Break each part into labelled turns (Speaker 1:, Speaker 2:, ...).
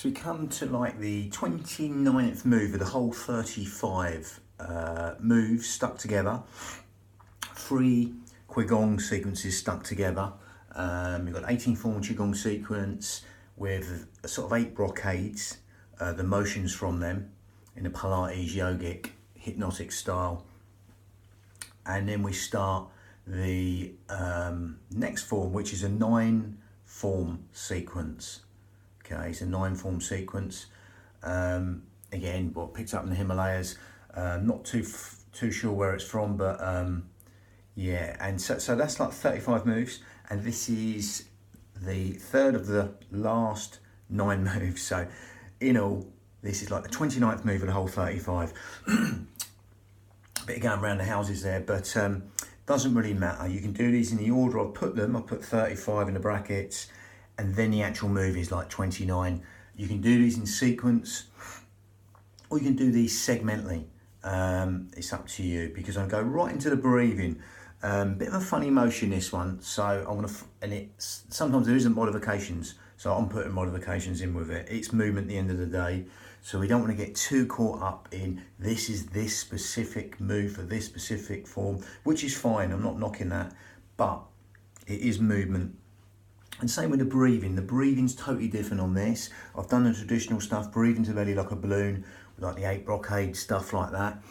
Speaker 1: So we come to like the 29th move of the whole 35 moves stuck together. 3 qigong sequences stuck together. We've got 18 form qigong sequence with a sort of 8 brocades, the motions from them in a Pilates yogic hypnotic style. And then we start the next form, which is a 9 form sequence. Okay, it's a 9 form sequence. Again, what picked up in the Himalayas. Not too sure where it's from, but yeah. And so that's like 35 moves, and this is the third of the last 9 moves. So in all, this is like the 29th move of the whole 35. Bit of going around the houses there, but doesn't really matter. You can do these in the order I've put them. I've put 35 in the brackets, and then the actual move is like 29. You can do these in sequence, or you can do these segmentally. It's up to you, because I'm going to go right into the breathing. Bit of a funny motion, this one. So I'm gonna, and it's sometimes there isn't modifications, so I'm putting modifications in with it. It's movement at the end of the day, so we don't want to get too caught up in this is this specific move for this specific form, which is fine. I'm not knocking that, but it is movement. And same with the breathing. The breathing's totally different on this. I've done the traditional stuff, breathing to the belly like a balloon, like the 8 brocade, stuff like that.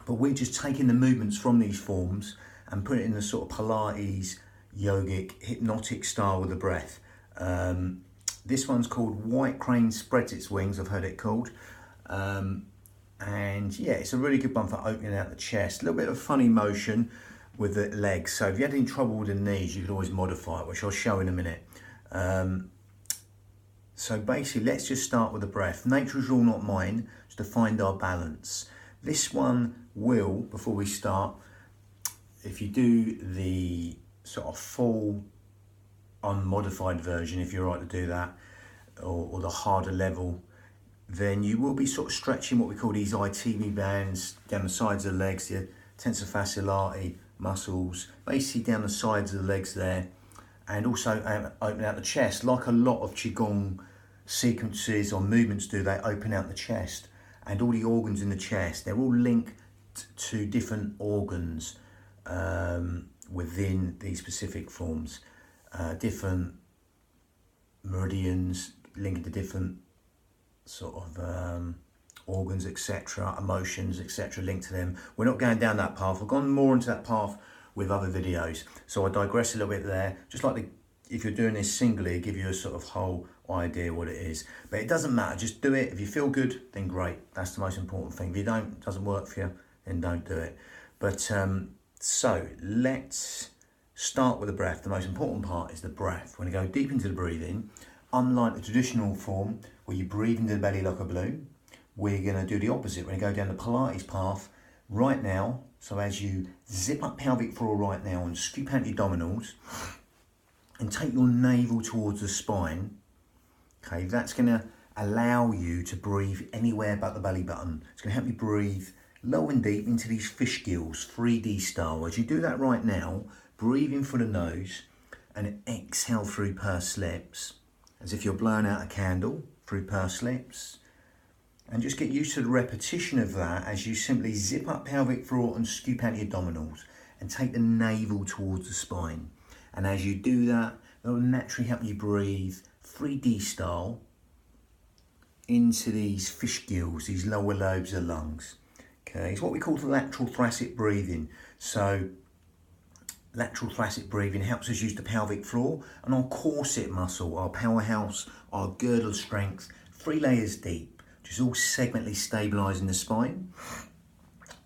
Speaker 1: But we're just taking the movements from these forms and putting it in the sort of Pilates, yogic, hypnotic style with the breath. This one's called White Crane Spreads Its Wings, I've heard it called. And yeah, it's a really good one for opening out the chest. A little bit of funny motion with the legs. So if you had any trouble with the knees, you could always modify it, which I'll show in a minute. So basically, let's just start with the breath. Nature's rule, not mine, is to find our balance. This one will, before we start, if you do the sort of full unmodified version, if you're right to do that, or the harder level, then you will be sort of stretching what we call these ITB bands down the sides of the legs, the tensor fasciae latae muscles, basically down the sides of the legs there, and also open out the chest, like a lot of qigong sequences or movements do. They open out the chest, and all the organs in the chest, they're all linked to different organs within these specific forms, different meridians linking to different sort of organs, etc., emotions, etc., linked to them. We're not going down that path. I've gone more into that path with other videos, so I digress a little bit there. Just like if you're doing this singly, give you a sort of whole idea what it is. But it doesn't matter, just do it. If you feel good, then great. That's the most important thing. If you don't, it doesn't work for you, then don't do it. But so let's start with the breath. The most important part is the breath. We're going to go deep into the breathing. Unlike the traditional form where you breathe into the belly like a balloon, we're going to do the opposite. We're going to go down the Pilates path right now. So as you zip up pelvic floor right now and scoop out your abdominals and take your navel towards the spine, okay, that's going to allow you to breathe anywhere but the belly button. It's going to help you breathe low and deep into these fish gills, 3D style. As you do that right now, breathe in through the nose and exhale through pursed lips, as if you're blowing out a candle through pursed lips. And just get used to the repetition of that as you simply zip up pelvic floor and scoop out your abdominals and take the navel towards the spine. And as you do that, that will naturally help you breathe 3D style into these fish gills, these lower lobes of the lungs. Okay, it's what we call the lateral thoracic breathing. So lateral thoracic breathing helps us use the pelvic floor and our corset muscle, our powerhouse, our girdle strength, 3 layers deep, which is all segmentally stabilising the spine.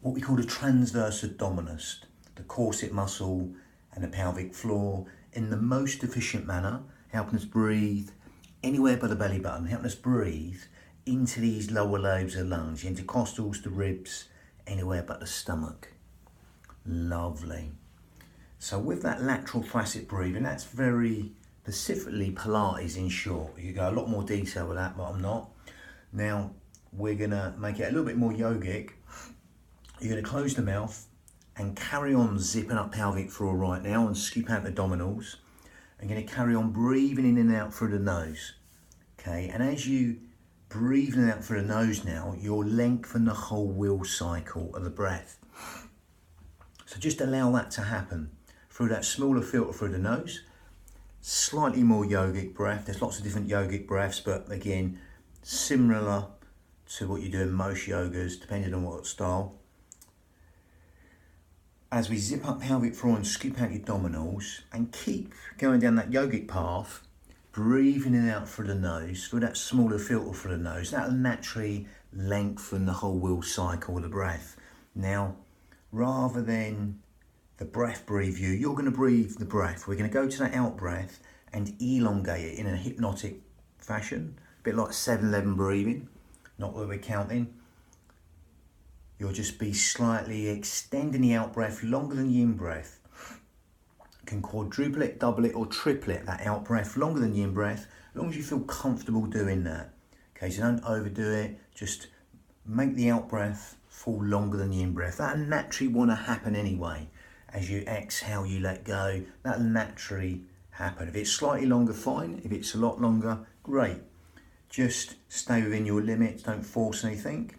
Speaker 1: What we call the transverse abdominis, the corset muscle and the pelvic floor, in the most efficient manner, helping us breathe anywhere but the belly button, helping us breathe into these lower lobes of the lungs, the intercostals, the ribs, anywhere but the stomach. Lovely. So with that lateral thoracic breathing, that's very specifically Pilates in short. You go a lot more detail with that, but I'm not. Now we're going to make it a little bit more yogic. You're going to close the mouth and carry on zipping up pelvic floor right now and scoop out the abdominals. I'm going to carry on breathing in and out through the nose. okay? And as you breathing out through the nose now, you'll lengthen the whole will cycle of the breath. So just allow that to happen through that smaller filter through the nose. Slightly more yogic breath. There's lots of different yogic breaths, but again, similar to what you do in most yogas, depending on what style. As we zip up pelvic floor and scoop out your abdominals and keep going down that yogic path, breathing in and out through the nose, through that smaller filter through the nose, that'll naturally lengthen the whole will cycle of the breath. Now, rather than the breath breathe you, you're going to breathe the breath. We're going to go to that out breath and elongate it in a hypnotic fashion, a bit like 7-11 breathing, not where we're counting. You'll just be slightly extending the out breath longer than the in breath. You can quadruple it, double it, or triple it, that out breath longer than the in breath, as long as you feel comfortable doing that. Okay, so don't overdo it, just make the out breath fall longer than the in breath. That'll naturally want to happen anyway. As you exhale, you let go, that'll naturally happen. If it's slightly longer, fine. If it's a lot longer, great. Just stay within your limits, don't force anything.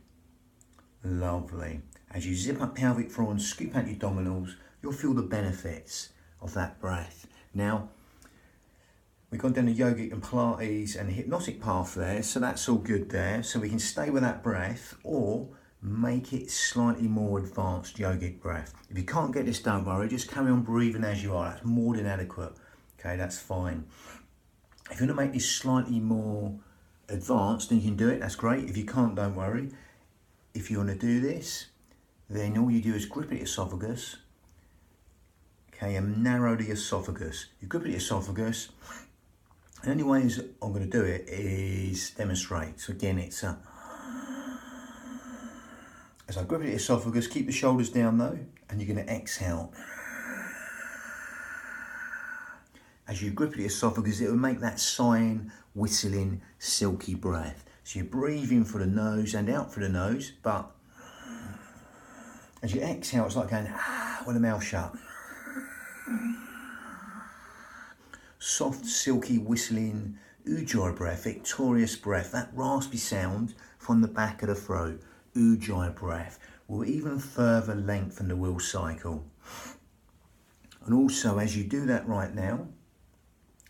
Speaker 1: Lovely. As you zip up pelvic floor and scoop out your abdominals, you'll feel the benefits of that breath. Now, we've gone down the yogic and Pilates and the hypnotic path there, so that's all good there. So we can stay with that breath or make it slightly more advanced yogic breath. If you can't get this, don't worry, just carry on breathing as you are. That's more than adequate. Okay, that's fine. If you want to make this slightly more advanced, then you can do it, that's great. If you can't, don't worry. If you want to do this, then all you do is grip at the esophagus, okay, and narrow the esophagus. You grip at the esophagus, and the only ways I'm going to do it is demonstrate. So again, it's a... As I grip at the esophagus, keep the shoulders down though, and you're going to exhale. As you grip at the esophagus, it will make that sighing, whistling, silky breath. So you're breathing through the nose and out through the nose, but as you exhale, it's like going with the mouth shut. Soft, silky, whistling, ujjayi breath, victorious breath, that raspy sound from the back of the throat. Ujjayi breath will even further lengthen the will cycle. And also, as you do that right now,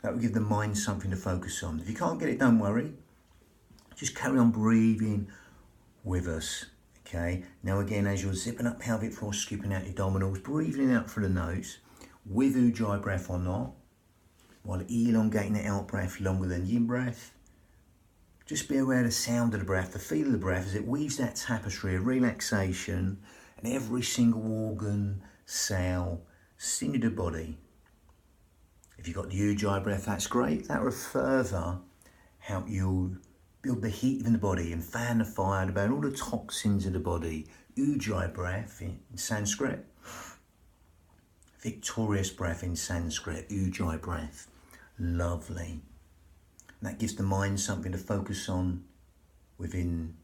Speaker 1: that will give the mind something to focus on. If you can't get it, don't worry. Just carry on breathing with us, okay? Now again, as you're zipping up pelvic floor, scooping out your abdominals, breathing out through the nose, with ujjayi breath or not, while elongating the out breath longer than the in breath. Just be aware of the sound of the breath, the feel of the breath as it weaves that tapestry of relaxation and every single organ, cell, sing of the body. If you've got the ujjayi breath, that's great. That will further help you build the heat in the body and fan the fire to burn all the toxins of the body. Ujjayi breath in Sanskrit. Victorious breath in Sanskrit. Ujjayi breath. Lovely. And that gives the mind something to focus on within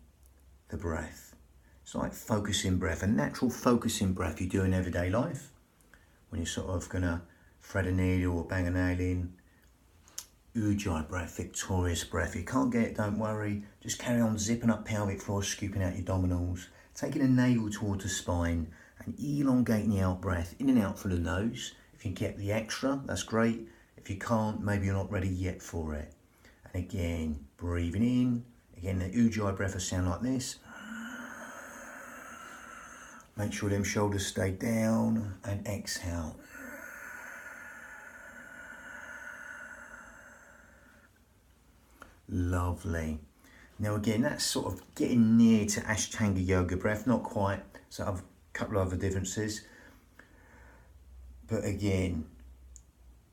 Speaker 1: the breath. It's like focusing breath, a natural focusing breath you do in everyday life. When you're sort of going to thread a needle or bang a nail in. Ujjayi breath, victorious breath. If you can't get it, don't worry. Just carry on zipping up pelvic floor, scooping out your abdominals, taking a navel towards the spine and elongating the out breath in and out through the nose. If you get the extra, that's great. If you can't, maybe you're not ready yet for it. And again, breathing in. Again, the ujjayi breath will sound like this. Make sure them shoulders stay down and exhale. Lovely. Now again, that's sort of getting near to Ashtanga Yoga breath, not quite, so I've a couple of other differences. But again,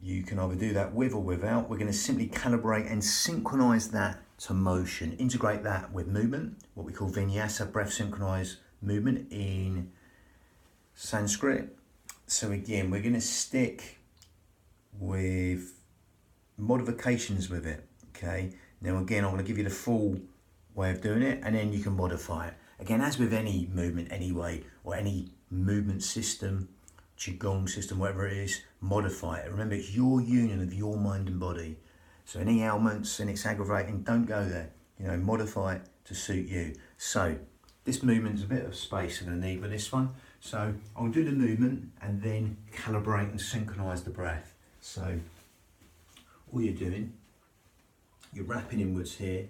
Speaker 1: you can either do that with or without. We're going to simply calibrate and synchronize that to motion, integrate that with movement, what we call vinyasa, breath synchronized movement in Sanskrit. So again, we're going to stick with modifications with it, okay? Now again, I'm going to give you the full way of doing it and then you can modify it. Again, as with any movement anyway, or any movement system, qigong system, whatever it is, modify it. Remember, it's your union of your mind and body. So any ailments and it's aggravating, don't go there. You know, modify it to suit you. So this movement's a bit of space I'm going to need with this one. So I'll do the movement and then calibrate and synchronize the breath. So all you're doing, you're wrapping inwards here,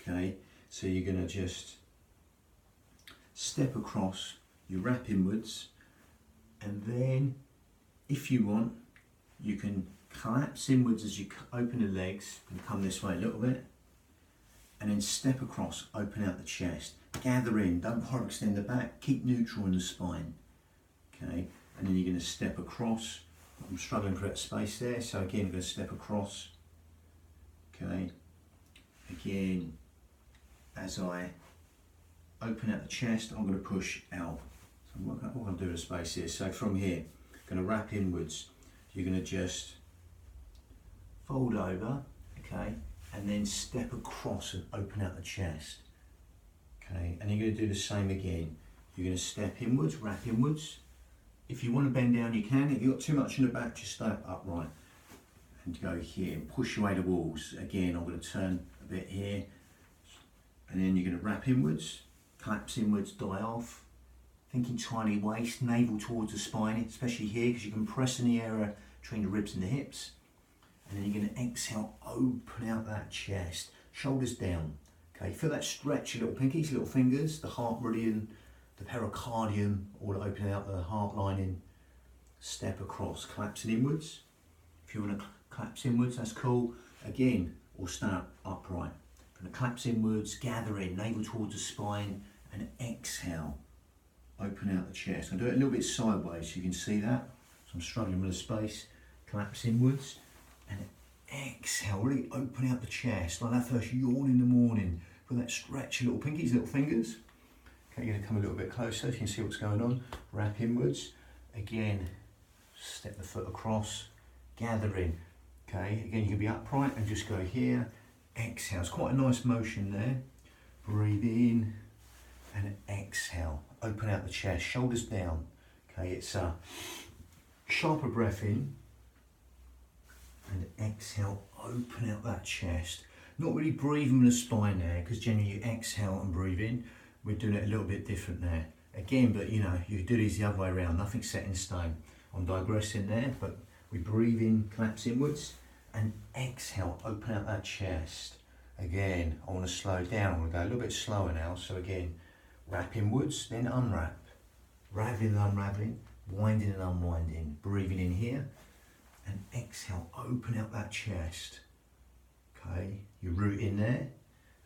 Speaker 1: okay? So you're going to just step across, you wrap inwards, and then if you want, you can collapse inwards as you open the legs and come this way a little bit, and then step across, open out the chest, gather in, don't hyperextend the back, keep neutral in the spine, okay? And then you're going to step across. I'm struggling for that space there, so again I'm going to step across, okay? Again, as I open out the chest, I'm going to push out. So what I'm going to do with the space here, so from here, I'm going to wrap inwards. You're going to just fold over, okay, and then step across and open out the chest, okay, and you're going to do the same again. You're going to step inwards, wrap inwards. If you want to bend down, you can. If you've got too much in the back, just stay upright and go here and push away the walls. Again, I'm going to turn a bit here, and then you're going to wrap inwards, collapse inwards, die off. Thinking tiny waist, navel towards the spine, especially here, because you can press in the area between the ribs and the hips. And then you're going to exhale, open out that chest, shoulders down. Okay, feel that stretch, your little pinkies, little fingers, the heart meridian, the pericardium, all opening out the heart lining. Step across, collapsing inwards. If you want to collapse inwards, that's cool. Again, or stand upright. Going to collapse inwards, gather in, navel towards the spine, and exhale. Open out the chest. I'll do it a little bit sideways so you can see that. So I'm struggling with the space. Collapse inwards and exhale. Really open out the chest like that first yawn in the morning. Feel that stretch, your little pinkies, little fingers. Okay, you're going to come a little bit closer so you can see what's going on. Wrap inwards. Again, step the foot across. Gather in. Okay, again you can be upright and just go here. Exhale. It's quite a nice motion there. Breathe in and exhale. Open out the chest, shoulders down. Okay, it's a sharper breath in and exhale, open out that chest. Not really breathing with the spine there, because generally you exhale and breathe in. We're doing it a little bit different there. Again, but you know, you do these the other way around, nothing set in stone. I'm digressing there, but we breathe in, collapse inwards, and exhale, open out that chest. Again, I want to slow down, I'm going to go a little bit slower now, so again, wrap inwards, then unwrap. Raveling and unraveling, winding and unwinding. Breathing in here, and exhale, open out that chest. Okay, you root in there,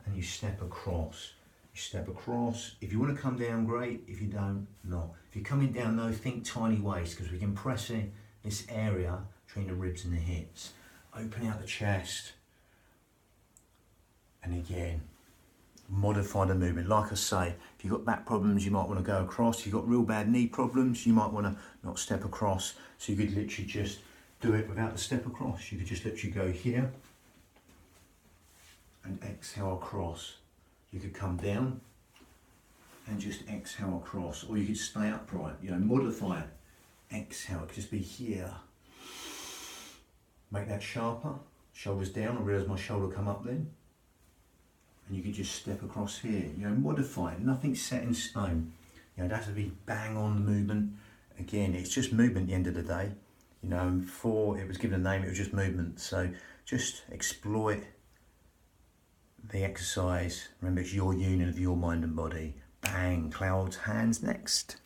Speaker 1: and you step across. You step across. If you want to come down, great. If you don't, not. If you're coming down though, think tiny waist, because we can press in this area between the ribs and the hips. Open out the chest, and again, modify the movement. Like I say, if you've got back problems, you might want to go across. If you've got real bad knee problems, you might want to not step across. So you could literally just do it without the step across. You could just literally go here and exhale across. You could come down and just exhale across, or you could stay upright, you know, modify it. Exhale, it could just be here. Make that sharper, shoulders down. I realise my shoulder come up then. And you can just step across here, you know, modify it, nothing's set in stone. You know, it has to be bang on the movement. Again, it's just movement at the end of the day. You know, before it was given a name, it was just movement. So just exploit the exercise. Remember, it's your union of your mind and body. Bang, clouds, hands next.